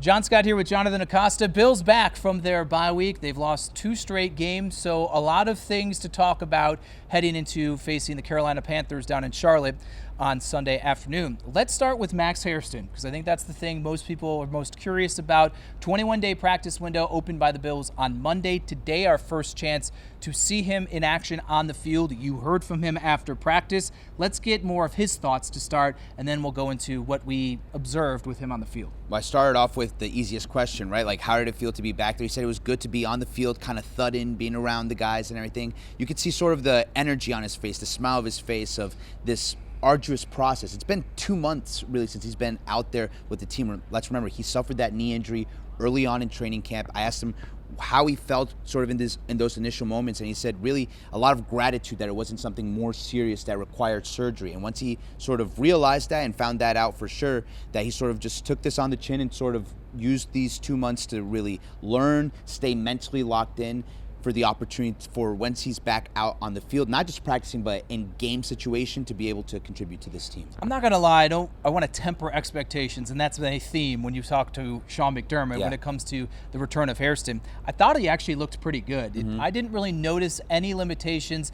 John Scott here with Jonathan Acosta. Bills back from their bye week. They've lost 2 straight games, so a lot of things to talk about heading into facing the Carolina Panthers down in Charlotte on Sunday afternoon. Let's start with Max Hairston, because I think that's the thing most people are most curious about. 21-day practice window opened by the Bills on Monday. Today, our first chance to see him in action on the field. You heard from him after practice. Let's get more of his thoughts to start, and then we'll go into what we observed with him on the field. Well, I started off with the easiest question, right? Like, how did it feel to be back there? He said it was good to be on the field, kind of thudding, being around the guys and everything. You could see sort of the energy on his face, the smile of his face of this arduous process. It's been 2 months, really, since he's been out there with the team. Let's remember, he suffered that knee injury early on in training camp. I asked him how he felt sort of in those initial moments, and he said really a lot of gratitude that it wasn't something more serious that required surgery. And once he sort of realized that and found that out for sure, that he sort of just took this on the chin and sort of used these 2 months to really learn, stay mentally locked in for the opportunity for once he's back out on the field, not just practicing, but in game situation to be able to contribute to this team. I'm not going to lie, I want to temper expectations, and that's a theme when you talk to Sean McDermott when it comes to the return of Hairston. I thought he actually looked pretty good. I didn't really notice any limitations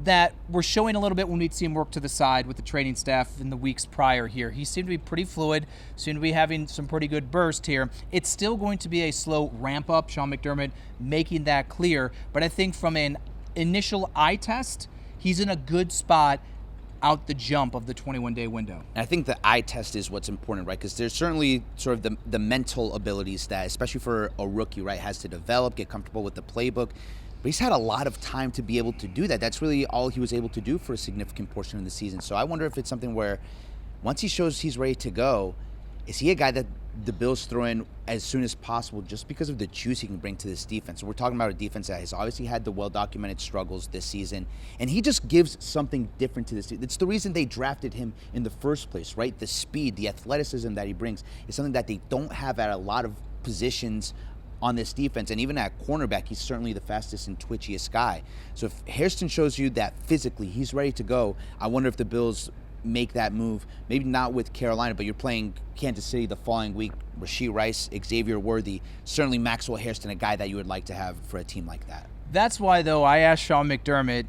that were showing a little bit when we'd see him work to the side with the training staff in the weeks prior here. He seemed to be pretty fluid, seemed to be having some pretty good burst here. It's still going to be a slow ramp up, Sean McDermott making that clear, but I think from an initial eye test, he's in a good spot out the jump of the 21-day window. And I think the eye test is what's important, right? Because there's certainly sort of the mental abilities that, especially for a rookie, right, has to develop, get comfortable with the playbook. But he's had a lot of time to be able to do that. That's really all he was able to do for a significant portion of the season. So I wonder if it's something where once he shows he's ready to go, is he a guy that the Bills throw in as soon as possible just because of the juice he can bring to this defense? So we're talking about a defense that has obviously had the well-documented struggles this season, and he just gives something different to this team. It's the reason they drafted him in the first place, right? The speed, the athleticism that he brings is something that they don't have at a lot of positions on this defense. And even at cornerback, he's certainly the fastest and twitchiest guy. So if Hairston shows you that physically he's ready to go, I wonder if the Bills make that move. Maybe not with Carolina, but you're playing Kansas City the following week. Rashee Rice, Xavier Worthy, certainly Maxwell Hairston, a guy that you would like to have for a team like that. That's why, though, I asked Sean McDermott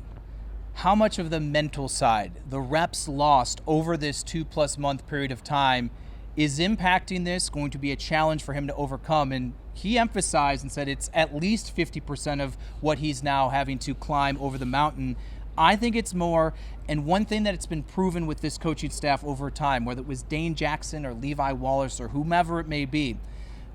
how much of the mental side, the reps lost over this 2+ month period of time, is impacting this, going to be a challenge for him to overcome. And he emphasized and said it's at least 50% of what he's now having to climb over the mountain. I think it's more, and one thing that it's been proven with this coaching staff over time, whether it was Dane Jackson or Levi Wallace or whomever it may be,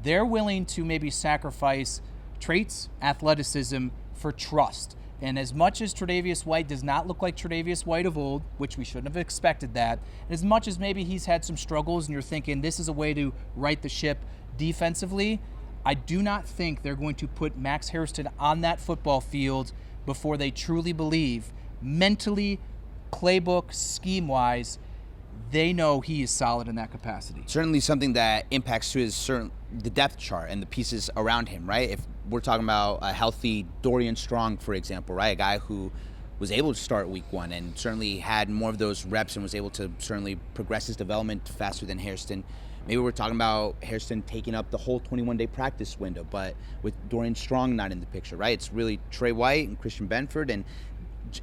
they're willing to maybe sacrifice traits, athleticism for trust. And as much as Tre'Davious White does not look like Tre'Davious White of old, which we shouldn't have expected that, and as much as maybe he's had some struggles and you're thinking this is a way to right the ship defensively, I do not think they're going to put Max Hairston on that football field before they truly believe mentally, playbook, scheme-wise, they know he is solid in that capacity. Certainly something that impacts to the depth chart and the pieces around him, right? If we're talking about a healthy Dorian Strong, for example, right? A guy who was able to start week 1 and certainly had more of those reps and was able to certainly progress his development faster than Hairston. Maybe we're talking about Hairston taking up the whole 21-day practice window, but with Dorian Strong not in the picture, right? It's really Trey White and Christian Benford, and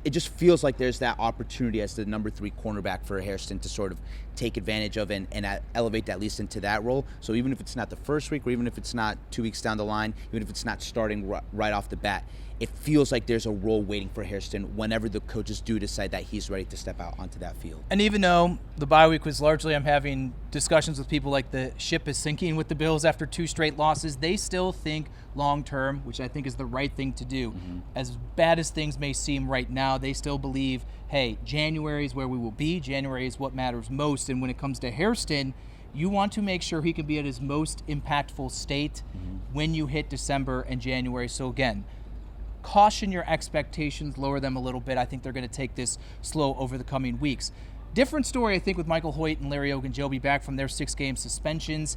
it just feels like there's that opportunity as the number 3 cornerback for Hairston to sort of take advantage of and elevate at least into that role. So even if it's not the first week, or even if it's not 2 weeks down the line, even if it's not starting right off the bat, it feels like there's a role waiting for Hairston whenever the coaches do decide that he's ready to step out onto that field. And even though the bye week was largely, I'm having discussions with people like the ship is sinking with the Bills after 2 straight losses, they still think long-term, which I think is the right thing to do. As bad as things may seem right now, they still believe, hey, January is where we will be. January is what matters most. And when it comes to Hairston, you want to make sure he can be at his most impactful state when you hit December and January. So again, caution your expectations, lower them a little bit. I think they're going to take this slow over the coming weeks. Different story, I think, with Michael Hoecht and Larry Ogunjobi back from their 6-game suspensions.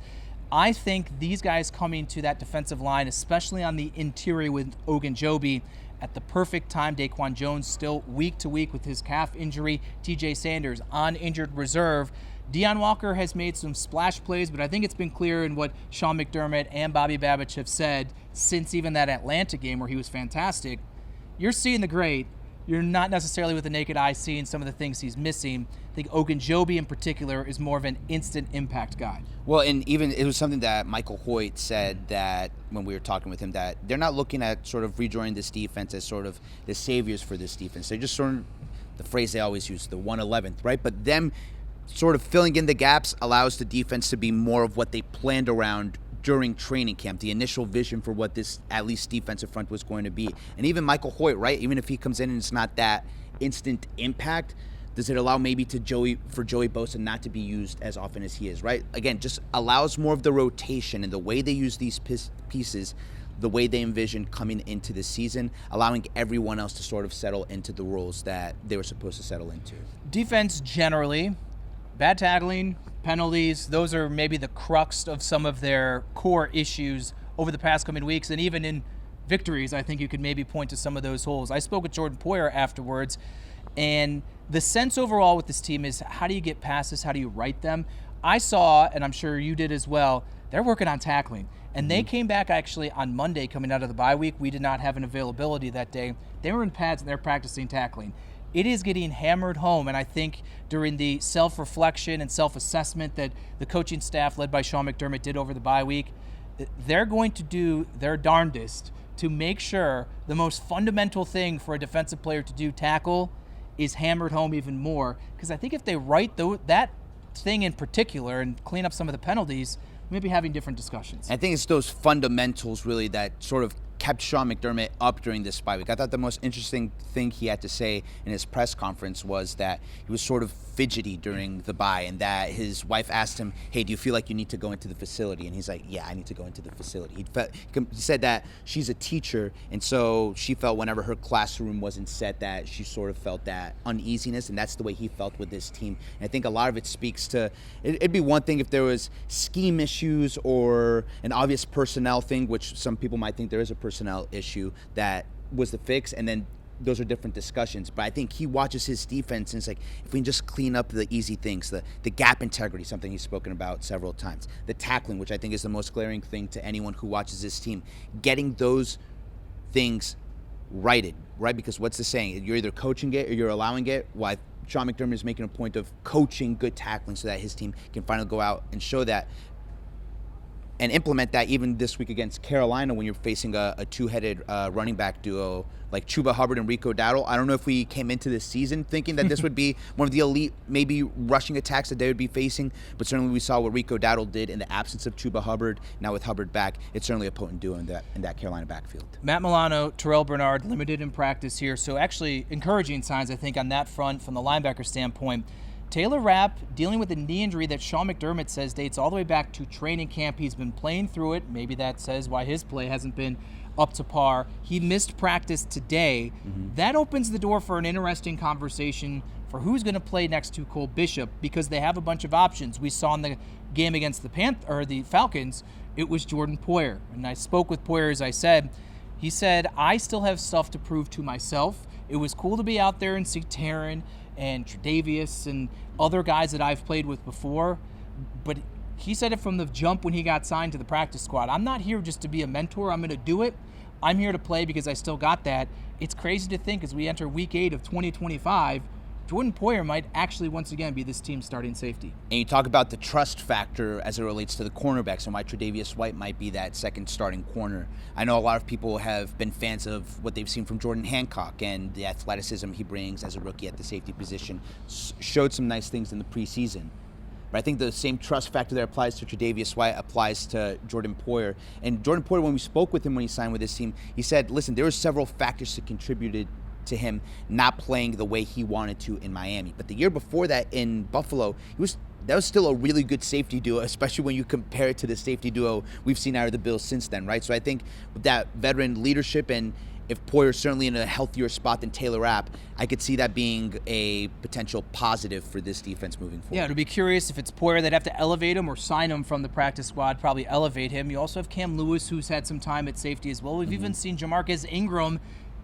I think these guys coming to that defensive line, especially on the interior with Ogunjobi, at the perfect time. Daquan Jones still week to week with his calf injury. TJ Sanders on injured reserve. Deion Walker has made some splash plays, but I think it's been clear in what Sean McDermott and Bobby Babich have said since even that Atlanta game where he was fantastic. You're seeing the great. You're not necessarily with the naked eye seeing some of the things he's missing. I think Ogunjobi in particular is more of an instant impact guy. Well, and even it was something that Michael Hoecht said that when we were talking with him, that they're not looking at sort of rejoining this defense as sort of the saviors for this defense. They're just sort of the phrase they always use, the 111th, right? But them sort of filling in the gaps allows the defense to be more of what they planned around during training camp, the initial vision for what this, at least, defensive front was going to be. And even Michael Hoecht, right, even if he comes in and it's not that instant impact, does it allow maybe for Joey Bosa not to be used as often as he is, right? Again, just allows more of the rotation and the way they use these pieces, the way they envision coming into the season, allowing everyone else to sort of settle into the roles that they were supposed to settle into. Defense generally, bad tackling, penalties, those are maybe the crux of some of their core issues over the past coming weeks. And even in victories, I think you could maybe point to some of those holes. I spoke with Jordan Poyer afterwards, and the sense overall with this team is, how do you get past this? How do you right them? I saw, and I'm sure you did as well, they're working on tackling. And they came back actually on Monday coming out of the bye week. We did not have an availability that day. They were in pads and they're practicing tackling. It is getting hammered home, and I think during the self-reflection and self-assessment that the coaching staff led by Sean McDermott did over the bye week, they're going to do their darndest to make sure the most fundamental thing for a defensive player to do, tackle, is hammered home even more. Because I think if they right that thing in particular and clean up some of the penalties, maybe having different discussions. I think it's those fundamentals really that sort of kept Sean McDermott up during this bye week. I thought the most interesting thing he had to say in his press conference was that he was sort of fidgety during the bye, and that his wife asked him, hey, do you feel like you need to go into the facility? And he's like, yeah, I need to go into the facility. He said that she's a teacher, and so she felt whenever her classroom wasn't set that she sort of felt that uneasiness, and that's the way he felt with this team. And I think a lot of it speaks to, it'd be one thing if there was scheme issues or an obvious personnel thing, which some people might think there is a personnel issue that was the fix, and then those are different discussions. But I think he watches his defense and it's like, if we can just clean up the easy things, the gap integrity, something he's spoken about several times, the tackling, which I think is the most glaring thing to anyone who watches this team, getting those things righted, right? Because what's the saying? You're either coaching it or you're allowing it. Well, Sean McDermott is making a point of coaching good tackling so that his team can finally go out and show that and implement that even this week against Carolina when you're facing a two-headed running back duo like Chuba Hubbard and Rico Dowdle. I don't know if we came into this season thinking that this would be one of the elite, maybe rushing attacks that they would be facing, but certainly we saw what Rico Dowdle did in the absence of Chuba Hubbard. Now with Hubbard back, it's certainly a potent duo in that Carolina backfield. Matt Milano, Terrell Bernard, limited in practice here, so actually encouraging signs, I think, on that front from the linebacker standpoint. Taylor Rapp dealing with a knee injury that Sean McDermott says dates all the way back to training camp. He's been playing through it. Maybe that says why his play hasn't been up to par. He missed practice today. That opens the door for an interesting conversation for who's going to play next to Cole Bishop, because they have a bunch of options. We saw in the game against the Falcons, it was Jordan Poyer. And I spoke with Poyer, as I said. He said, I still have stuff to prove to myself. It was cool to be out there and see Taryn and Tre'Davious and other guys that I've played with before. But he said it from the jump when he got signed to the practice squad. I'm not here just to be a mentor. I'm going to do it. I'm here to play because I still got that. It's crazy to think as we enter week 8 of 2025, Jordan Poyer might actually once again be this team's starting safety. And you talk about the trust factor as it relates to the cornerbacks and why Tre'Davious White might be that second starting corner. I know a lot of people have been fans of what they've seen from Jordan Hancock and the athleticism he brings as a rookie at the safety position. Showed some nice things in the preseason. But I think the same trust factor that applies to Tre'Davious White applies to Jordan Poyer. And Jordan Poyer, when we spoke with him when he signed with this team, he said, listen, there were several factors that contributed to him not playing the way he wanted to in Miami. But the year before that in Buffalo, that was still a really good safety duo, especially when you compare it to the safety duo we've seen out of the Bills since then, right? So I think with that veteran leadership, and if Poyer's certainly in a healthier spot than Taylor Rapp, I could see that being a potential positive for this defense moving forward. Yeah, it'll be curious if it's Poyer, they'd have to elevate him or sign him from the practice squad, probably elevate him. You also have Cam Lewis, who's had some time at safety as well. We've even seen Jamarcus Ingram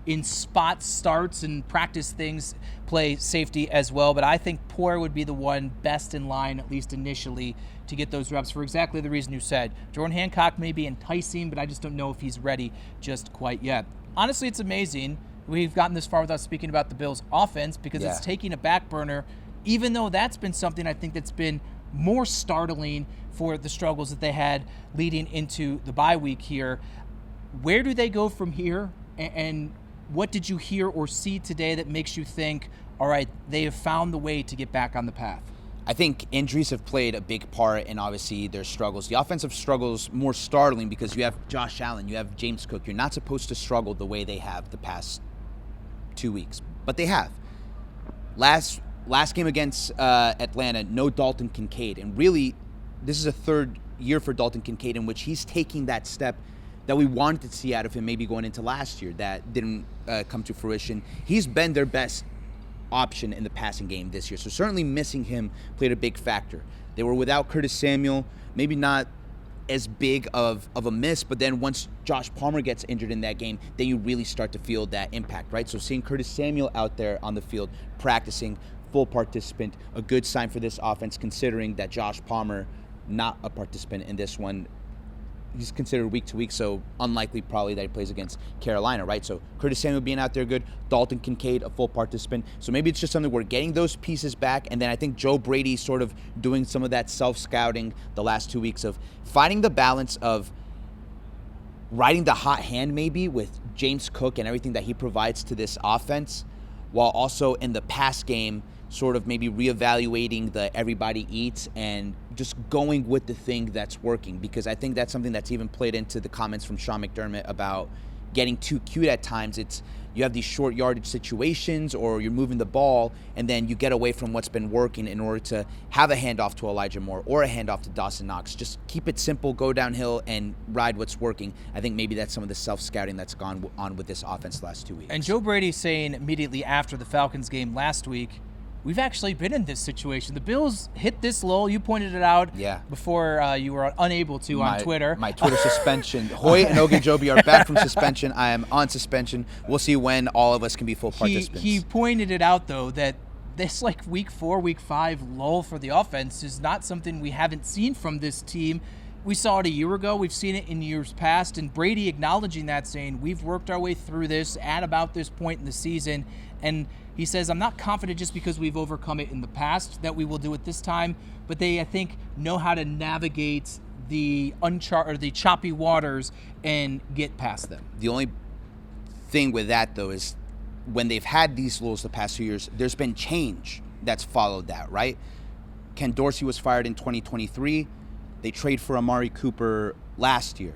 in spot starts and practice things, play safety as well. But I think Poyer would be the one best in line, at least initially, to get those reps for exactly the reason you said. Jordan Hancock may be enticing, but I just don't know if he's ready just quite yet. Honestly, it's amazing we've gotten this far without speaking about the Bills' offense, because it's taking a back burner, even though that's been something I think that's been more startling for the struggles that they had leading into the bye week here. Where do they go from here? And what did you hear or see today that makes you think, all right, they have found the way to get back on the path? I think injuries have played a big part in, obviously, their struggles. The offensive struggles more startling because you have Josh Allen, you have James Cook. You're not supposed to struggle the way they have the past 2 weeks, but they have. Last game against Atlanta, no Dalton Kincaid, and really, this is a third year for Dalton Kincaid in which he's taking that step that we wanted to see out of him maybe going into last year that didn't come to fruition. He's been their best option in the passing game this year, so certainly missing him played a big factor. They were without Curtis Samuel, maybe not as big of a miss, but then once Josh Palmer gets injured in that game, then you really start to feel that impact, right? So seeing Curtis Samuel out there on the field practicing, full participant, a good sign for this offense, considering that Josh Palmer, not a participant in this one. He's considered week to week, so unlikely probably that he plays against Carolina, right? So Curtis Samuel being out there good, Dalton Kincaid a full participant. So maybe it's just something we're getting those pieces back, and then I think Joe Brady sort of doing some of that self-scouting the last 2 weeks of finding the balance of riding the hot hand maybe with James Cook and everything that he provides to this offense, while also in the pass game sort of maybe reevaluating the everybody eats and just going with the thing that's working, because I think that's something that's even played into the comments from Sean McDermott about getting too cute at times. It's you have these short yardage situations or you're moving the ball and then you get away from what's been working in order to have a handoff to Elijah Moore or a handoff to Dawson Knox. Just keep it simple, go downhill and ride what's working. I think maybe that's some of the self-scouting that's gone on with this offense the last 2 weeks. And Joe Brady saying immediately after the Falcons game last week, we've actually been in this situation. The Bills hit this lull. You pointed it out before you were unable to on Twitter. My Twitter suspension. Hoecht and Ogunjobi are back from suspension. I am on suspension. We'll see when all of us can be full participants. He pointed it out, though, that this week 4, week 5 lull for the offense is not something we haven't seen from this team. We saw it a year ago. We've seen it in years past. And Brady acknowledging that, saying, we've worked our way through this at about this point in the season. And he says, I'm not confident just because we've overcome it in the past that we will do it this time, but they, I think, know how to navigate the choppy waters and get past them. The only thing with that, though, is when they've had these lulls the past 2 years, there's been change that's followed that, right? Ken Dorsey was fired in 2023. They trade for Amari Cooper last year.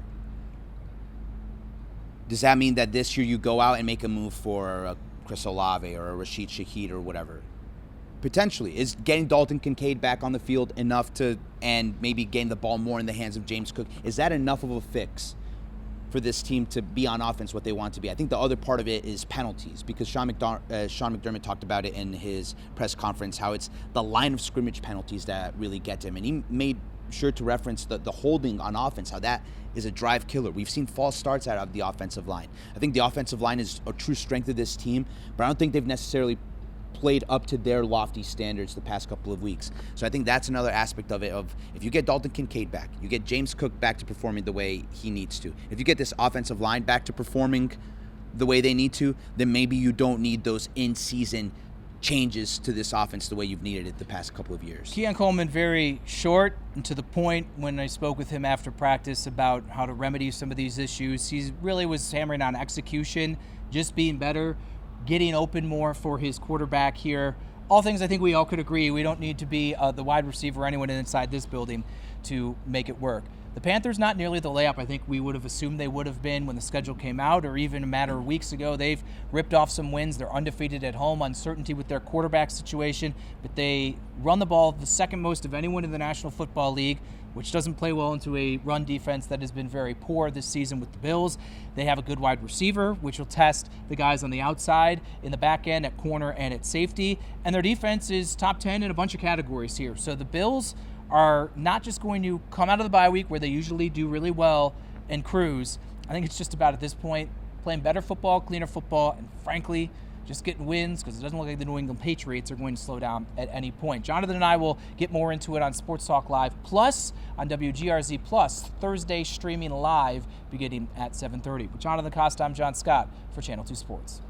Does that mean that this year you go out and make a move for a Chris Olave or a Rashid Shaheed or whatever? Potentially. Is getting Dalton Kincaid back on the field enough to, and maybe getting the ball more in the hands of James Cook, is that enough of a fix for this team to be on offense what they want to be? I think the other part of it is penalties, because Sean McDermott talked about it in his press conference, how it's the line of scrimmage penalties that really get to him. And he made sure to reference the holding on offense, how that is a drive killer. We've seen false starts out of the offensive line. I think the offensive line is a true strength of this team, but I don't think they've necessarily played up to their lofty standards the past couple of weeks. So I think that's another aspect of it, of if you get Dalton Kincaid back, you get James Cook back to performing the way he needs to. If you get this offensive line back to performing the way they need to, then maybe you don't need those in-season changes to this offense the way you've needed it the past couple of years. Keon Coleman, very short and to the point when I spoke with him after practice about how to remedy some of these issues. He really was hammering on execution, just being better, getting open more for his quarterback here. All things I think we all could agree. We don't need to be the wide receiver or anyone inside this building to make it work. The Panthers, not nearly the layup I think we would have assumed they would have been when the schedule came out, or even a matter of weeks ago. They've ripped off some wins. They're undefeated at home, uncertainty with their quarterback situation, but they run the ball the second most of anyone in the National Football League, which doesn't play well into a run defense that has been very poor this season with the Bills. They have a good wide receiver, which will test the guys on the outside, in the back end, at corner, and at safety. And their defense is top 10 in a bunch of categories here. So the Bills are not just going to come out of the bye week where they usually do really well and cruise. I think it's just about, at this point, playing better football, cleaner football, and frankly, just getting wins, because it doesn't look like the New England Patriots are going to slow down at any point. Jonathan and I will get more into it on Sports Talk Live, plus on WGRZ Plus, Thursday streaming live beginning at 7:30. With Jonathan Costa, I'm John Scott for Channel 2 Sports.